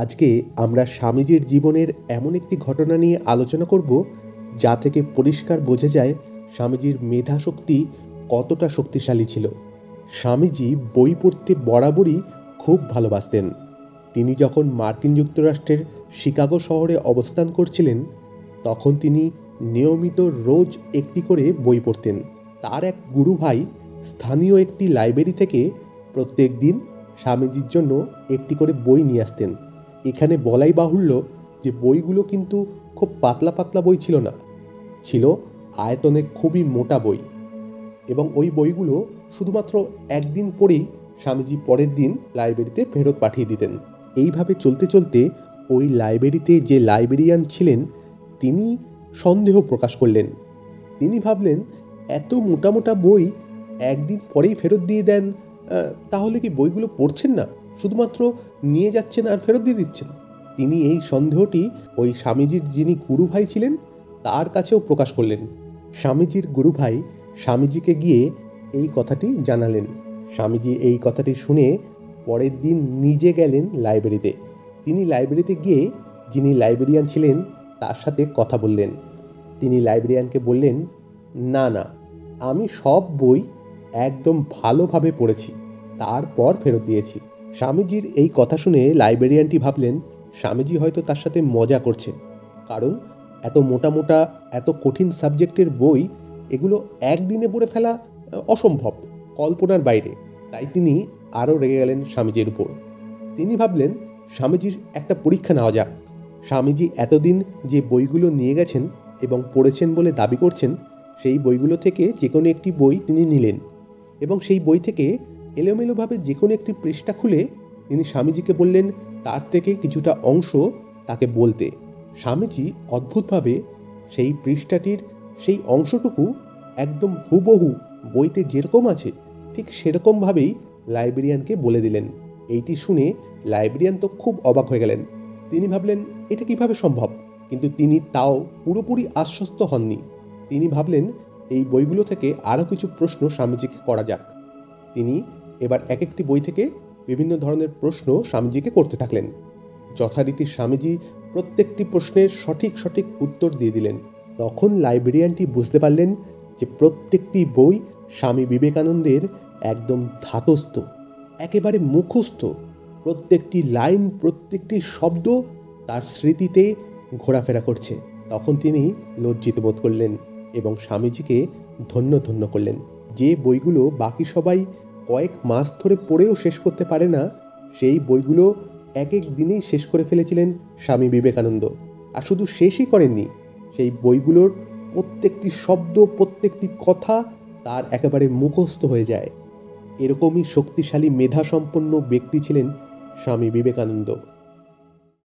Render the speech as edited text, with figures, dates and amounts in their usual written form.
আজকে আমরা স্বামীজির জীবনের এমন একটি ঘটনা নিয়ে আলোচনা করব যা থেকে পরিষ্কার বোঝা যায় স্বামীজির মেধাশক্তি কতটা শক্তিশালী ছিল। স্বামীজি বই পড়তে বরাবরই খুব ভালোবাসতেন। তিনি যখন মার্কিন যুক্তরাষ্ট্রের শিকাগো শহরে অবস্থান করছিলেন তখন তিনি নিয়মিত রোজ একটি করে বই পড়তেন। তার এক গুরু ভাই স্থানীয় একটি লাইব্রেরি থেকে প্রত্যেক দিন স্বামীজির জন্য একটি করে বই নিয়ে আসতেন। এখানে বলাই বাহুল্য যে বইগুলো কিন্তু খুব পাতলা পাতলা বই ছিল না, ছিল আয়তনে খুবই মোটা বই। এবং ওই বইগুলো শুধুমাত্র একদিন পড়েই স্বামীজি পরের দিন লাইব্রেরিতে ফেরত পাঠিয়ে দিতেন। এইভাবে চলতে চলতে ওই লাইব্রেরিতে যে লাইব্রেরিয়ান ছিলেন তিনি সন্দেহ প্রকাশ করলেন। তিনি ভাবলেন, এত মোটা মোটা বই একদিন পরেই ফেরত দিয়ে দেন, তাহলে কি বইগুলো পড়ছেন না, শুধুমাত্র নিয়ে যাচ্ছেন আর ফেরত দিয়ে দিচ্ছেন? তিনি এই সন্দেহটি ওই স্বামীজির যিনি গুরু ভাই ছিলেন তার কাছেও প্রকাশ করলেন। স্বামীজির গুরু ভাই স্বামীজিকে গিয়ে এই কথাটি জানালেন। স্বামীজি এই কথাটি শুনে পরের দিন নিজে গেলেন লাইব্রেরিতে। তিনি লাইব্রেরিতে গিয়ে যিনি লাইব্রেরিয়ান ছিলেন তার সাথে কথা বললেন। তিনি লাইব্রেরিয়ানকে বললেন, না না, আমি সব বই একদম ভালোভাবে পড়েছি, তারপর ফেরত দিয়েছি। স্বামীজির এই কথা শুনে লাইব্রেরিয়ানটি ভাবলেন স্বামীজি হয়তো তার সাথে মজা করছে, কারণ এত মোটা মোটা এত কঠিন সাবজেক্টের বই এগুলো একদিনে পড়ে ফেলা অসম্ভব, কল্পনার বাইরে। তাই তিনি আরও রেগে গেলেন স্বামীজির উপর। তিনি ভাবলেন স্বামীজির একটা পরীক্ষা নেওয়া যাক। স্বামীজি এতদিন যে বইগুলো নিয়ে গেছেন এবং পড়েছেন বলে দাবি করছেন, সেই বইগুলো থেকে যে কোনো একটি বই তিনি নিলেন এবং সেই বই থেকে এলোমেলোভাবে যে কোনো একটি পৃষ্ঠা খুলে তিনি স্বামীজিকে বললেন তার থেকে কিছুটা অংশ তাকে বলতে। স্বামীজি অদ্ভুতভাবে সেই পৃষ্ঠাটির সেই অংশটুকু একদম হুবহু বইতে যেরকম আছে ঠিক সেরকমভাবেই লাইব্রেরিয়ানকে বলে দিলেন। এইটি শুনে লাইব্রেরিয়ান তো খুব অবাক হয়ে গেলেন। তিনি ভাবলেন এটা কিভাবে সম্ভব, কিন্তু তিনি তাও পুরোপুরি আশ্বস্ত হননি। তিনি ভাবলেন এই বইগুলো থেকে আরও কিছু প্রশ্ন স্বামীজিকে করা যাক। তিনি এবার এক একটি বই থেকে বিভিন্ন ধরনের প্রশ্ন স্বামীজিকে করতে থাকলেন। যথারীতি স্বামীজি প্রত্যেকটি প্রশ্নের সঠিক সঠিক উত্তর দিয়ে দিলেন। তখন লাইব্রেরিয়ানটি বুঝতে পারলেন যে প্রত্যেকটি বই স্বামী বিবেকানন্দের একদম ধাতস্থ, একেবারে মুখস্থ। প্রত্যেকটি লাইন, প্রত্যেকটি শব্দ তার স্মৃতিতে ঘোরাফেরা করছে। তখন তিনি লজ্জিত বোধ করলেন এবং স্বামীজিকে ধন্য ধন্য করলেন। যে বইগুলো বাকি সবাই কয়েক মাস ধরে পড়েও শেষ করতে পারে না, সেই বইগুলো এক এক দিনেই শেষ করে ফেলেছিলেন স্বামী বিবেকানন্দ। আর শুধু শেষই করেননি, সেই বইগুলোর প্রত্যেকটি শব্দ, প্রত্যেকটি কথা তার একেবারে মুখস্থ হয়ে যায়। এরকমই শক্তিশালী মেধাসম্পন্ন ব্যক্তি ছিলেন স্বামী বিবেকানন্দ।